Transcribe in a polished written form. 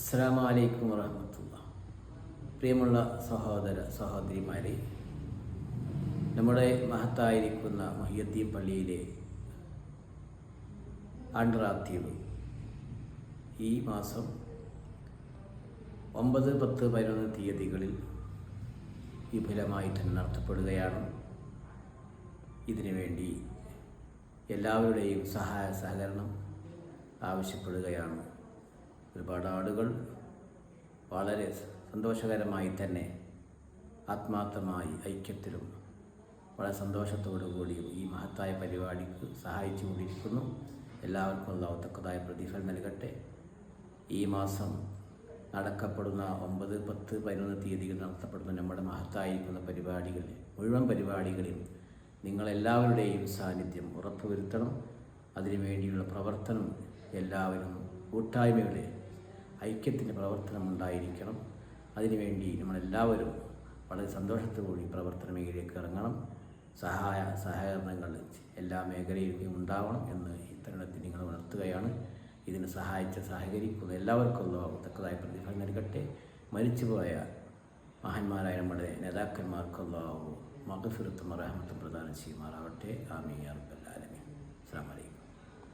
അസ്സലാമു അലൈക്കും വറഹ്മത്തുള്ളാഹി. പ്രിയമുള്ള സഹോദര സഹോദരിമാരെ, നമ്മുടെ മഹത്തായിരിക്കുന്ന മുഹിയുദ്ദീൻ പള്ളിയിലെ ആണ്ടറാത്തീവ് ഈ മാസം 9, 10, 11 തീയതികളിൽ വിപുലമായിട്ട് നടത്തപ്പെടുകയാണ്. ഇതിനുവേണ്ടി എല്ലാവരുടെയും സഹായ സഹകരണം ആവശ്യപ്പെടുകയാണ്. ഒരുപാട് ആളുകൾ വളരെ സന്തോഷകരമായി തന്നെ ആത്മാർത്ഥമായി ഐക്യത്തിലും വളരെ സന്തോഷത്തോടു കൂടിയും ഈ മഹത്തായ പരിപാടിക്ക് സഹായിച്ചു കൊണ്ടിരിക്കുന്നു. എല്ലാവർക്കും അല്ലാഹു തക്കതായ പ്രതിഫലം നൽകട്ടെ. ഈ മാസം നടക്കപ്പെടുന്ന 9, 10, 11 തീയതികൾ നടത്തപ്പെടുന്ന നമ്മുടെ മഹത്തായിരിക്കുന്ന മുഴുവൻ പരിപാടികളിലും നിങ്ങളെല്ലാവരുടെയും സാന്നിധ്യം ഉറപ്പുവരുത്തണം. അതിനുവേണ്ടിയുള്ള പ്രവർത്തനം എല്ലാവരും കൂട്ടായ്മയുടെ ഐക്യത്തിൻ്റെ പ്രവർത്തനം ഉണ്ടായിരിക്കണം. അതിനുവേണ്ടി നമ്മളെല്ലാവരും വളരെ സന്തോഷത്തോടുകൂടി പ്രവർത്തന മേഖലയിലേക്ക് ഇറങ്ങണം. സഹകരണങ്ങൾ എല്ലാ മേഖലയിലും ഉണ്ടാവണം എന്ന് ഈ തരുണത്തിൽ നിങ്ങൾ ഉണർത്തുകയാണ്. ഇതിന് സഹകരിക്കുന്ന എല്ലാവർക്കും അല്ലാഹു തക്കതായ പ്രതിഫലം നൽകട്ടെ. മരിച്ചുപോയ മഹാന്മാരായ നമ്മുടെ നേതാക്കന്മാർക്ക് അല്ലാഹു മഗ്ഫിറത്തും റഹ്മത്തും പ്രദാനം ചെയ്യുമാറാവട്ടെ. ആമീൻ യാ റബ്ബൽ ആലമീൻ. അസ്സലാമു അലൈക്കും.